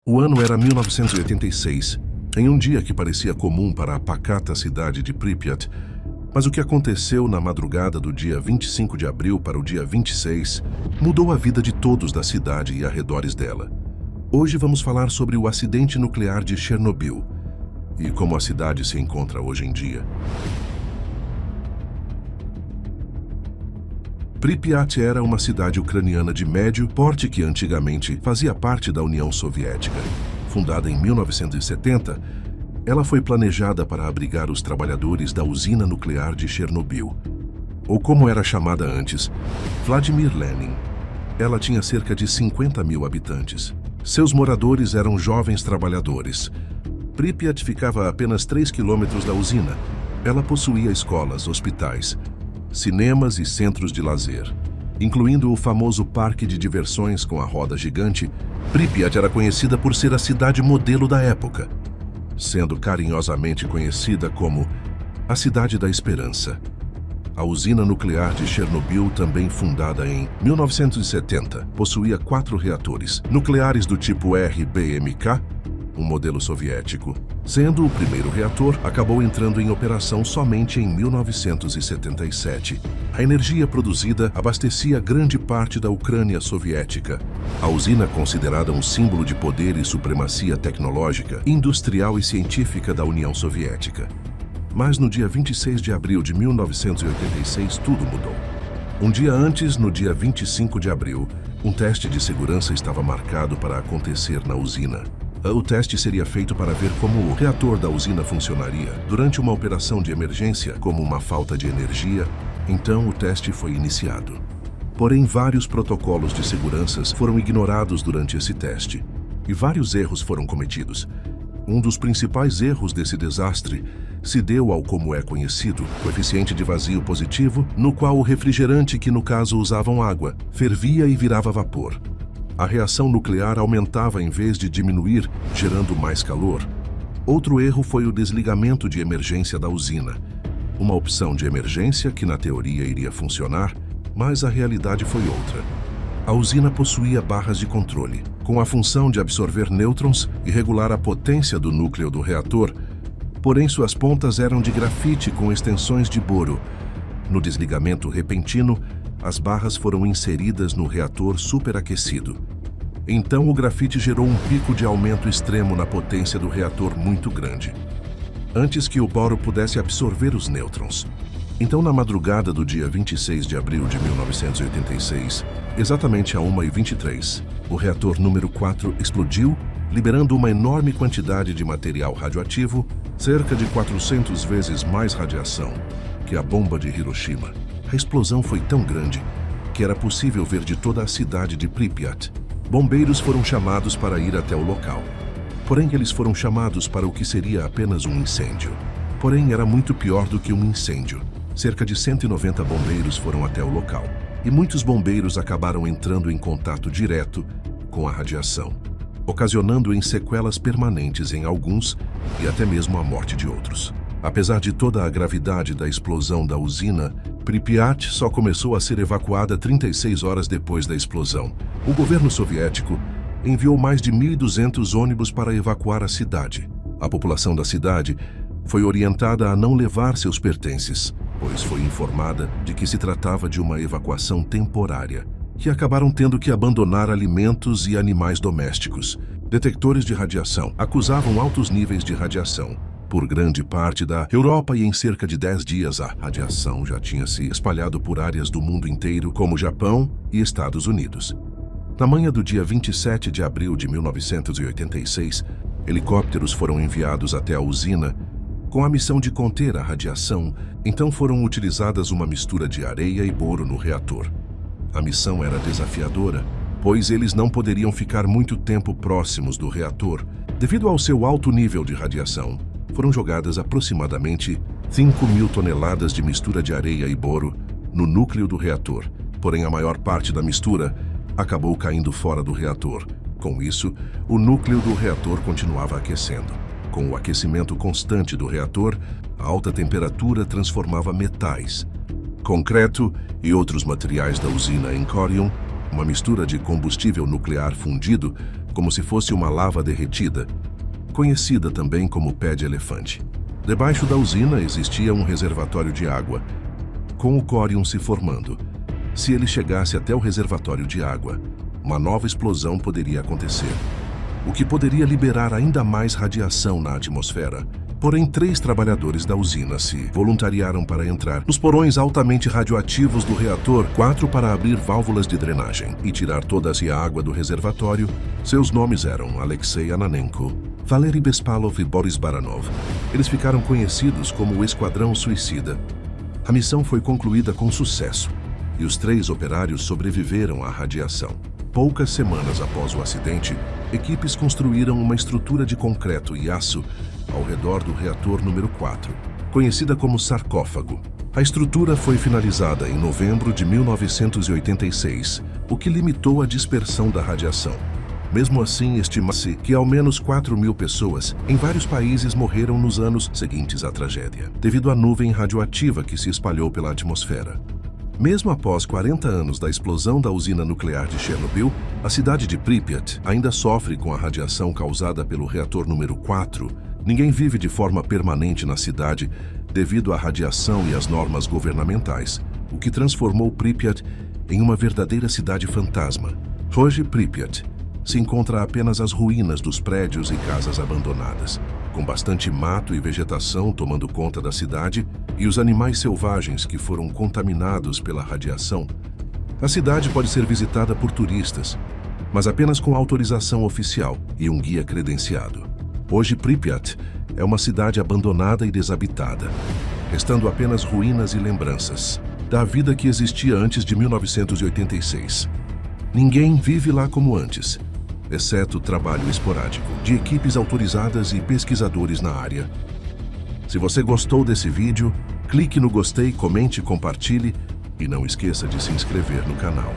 O ano era 1986, em um dia que parecia comum para a pacata cidade de Pripyat, mas o que aconteceu na madrugada do dia 25 de abril para o dia 26 mudou a vida de todos da cidade e arredores dela. Hoje vamos falar sobre o acidente nuclear de Chernobyl e como a cidade se encontra hoje em dia. Pripyat era uma cidade ucraniana de médio porte que antigamente fazia parte da União Soviética. Fundada em 1970, ela foi planejada para abrigar os trabalhadores da usina nuclear de Chernobyl, ou como era chamada antes, Vladimir Lenin. Ela tinha cerca de 50 mil habitantes. Seus moradores eram jovens trabalhadores. Pripyat ficava a apenas 3 quilômetros da usina. Ela possuía escolas, hospitais, cinemas e centros de lazer, incluindo o famoso parque de diversões com a roda gigante. Pripyat era conhecida por ser a cidade modelo da época, sendo carinhosamente conhecida como a Cidade da Esperança. A usina nuclear de Chernobyl, também fundada em 1970, possuía 4 reatores nucleares do tipo RBMK, um modelo soviético, sendo o primeiro reator acabou entrando em operação somente em 1977. A energia produzida abastecia grande parte da Ucrânia soviética. A usina, considerada um símbolo de poder e supremacia tecnológica, industrial e científica da União Soviética. Mas no dia 26 de abril de 1986, tudo mudou. Um dia antes, no dia 25 de abril, um teste de segurança estava marcado para acontecer na usina. O teste seria feito para ver como o reator da usina funcionaria durante uma operação de emergência, como uma falta de energia. Então o teste foi iniciado. Porém, vários protocolos de segurança foram ignorados durante esse teste, e vários erros foram cometidos. Um dos principais erros desse desastre se deu ao como é conhecido coeficiente de vazio positivo, no qual o refrigerante, que no caso usavam água, fervia e virava vapor. A reação nuclear aumentava em vez de diminuir, gerando mais calor. Outro erro foi o desligamento de emergência da usina. Uma opção de emergência que na teoria iria funcionar, mas a realidade foi outra. A usina possuía barras de controle, com a função de absorver nêutrons e regular a potência do núcleo do reator, porém suas pontas eram de grafite com extensões de boro. No desligamento repentino, as barras foram inseridas no reator superaquecido. Então o grafite gerou um pico de aumento extremo na potência do reator muito grande, antes que o boro pudesse absorver os nêutrons. Então, na madrugada do dia 26 de abril de 1986, exatamente a 1h23, o reator número 4 explodiu, liberando uma enorme quantidade de material radioativo, cerca de 400 vezes mais radiação que a bomba de Hiroshima. A explosão foi tão grande que era possível ver de toda a cidade de Pripyat. Bombeiros foram chamados para ir até o local. Porém, eles foram chamados para o que seria apenas um incêndio. Porém, era muito pior do que um incêndio. Cerca de 190 bombeiros foram até o local. E muitos bombeiros acabaram entrando em contato direto com a radiação, ocasionando em sequelas permanentes em alguns e até mesmo a morte de outros. Apesar de toda a gravidade da explosão da usina, Pripyat só começou a ser evacuada 36 horas depois da explosão. O governo soviético enviou mais de 1.200 ônibus para evacuar a cidade. A população da cidade foi orientada a não levar seus pertences, pois foi informada de que se tratava de uma evacuação temporária, que acabaram tendo que abandonar alimentos e animais domésticos. Detectores de radiação acusavam altos níveis de radiação por grande parte da Europa, e em cerca de 10 dias a radiação já tinha se espalhado por áreas do mundo inteiro, como Japão e Estados Unidos. Na manhã do dia 27 de abril de 1986, helicópteros foram enviados até a usina com a missão de conter a radiação. Então foram utilizadas uma mistura de areia e boro no reator. A missão era desafiadora, pois eles não poderiam ficar muito tempo próximos do reator. Devido ao seu alto nível de radiação, foram jogadas aproximadamente 5.000 toneladas de mistura de areia e boro no núcleo do reator. Porém, a maior parte da mistura acabou caindo fora do reator. Com isso, o núcleo do reator continuava aquecendo. Com o aquecimento constante do reator, a alta temperatura transformava metais, concreto e outros materiais da usina em córion, uma mistura de combustível nuclear fundido, como se fosse uma lava derretida, conhecida também como pé de elefante. Debaixo da usina existia um reservatório de água, com o córium se formando. Se ele chegasse até o reservatório de água, uma nova explosão poderia acontecer, o que poderia liberar ainda mais radiação na atmosfera. Porém, 3 trabalhadores da usina se voluntariaram para entrar nos porões altamente radioativos do reator, 4 para abrir válvulas de drenagem e tirar toda a água do reservatório. Seus nomes eram Alexei Ananenko, Valery Bespalov e Boris Baranov. Eles ficaram conhecidos como o Esquadrão Suicida. A missão foi concluída com sucesso e os 3 operários sobreviveram à radiação. Poucas semanas após o acidente, equipes construíram uma estrutura de concreto e aço ao redor do reator número 4, conhecida como sarcófago. A estrutura foi finalizada em novembro de 1986, o que limitou a dispersão da radiação. Mesmo assim, estima-se que ao menos 4.000 pessoas em vários países morreram nos anos seguintes à tragédia, devido à nuvem radioativa que se espalhou pela atmosfera. Mesmo após 40 anos da explosão da usina nuclear de Chernobyl, a cidade de Pripyat ainda sofre com a radiação causada pelo reator número 4. Ninguém vive de forma permanente na cidade devido à radiação e às normas governamentais, o que transformou Pripyat em uma verdadeira cidade fantasma. Hoje, Pripyat se encontra apenas as ruínas dos prédios e casas abandonadas, com bastante mato e vegetação tomando conta da cidade e os animais selvagens que foram contaminados pela radiação. A cidade pode ser visitada por turistas, mas apenas com autorização oficial e um guia credenciado. Hoje, Pripyat é uma cidade abandonada e desabitada, restando apenas ruínas e lembranças da vida que existia antes de 1986. Ninguém vive lá como antes, exceto trabalho esporádico de equipes autorizadas e pesquisadores na área. Se você gostou desse vídeo, clique no gostei, comente, compartilhe e não esqueça de se inscrever no canal.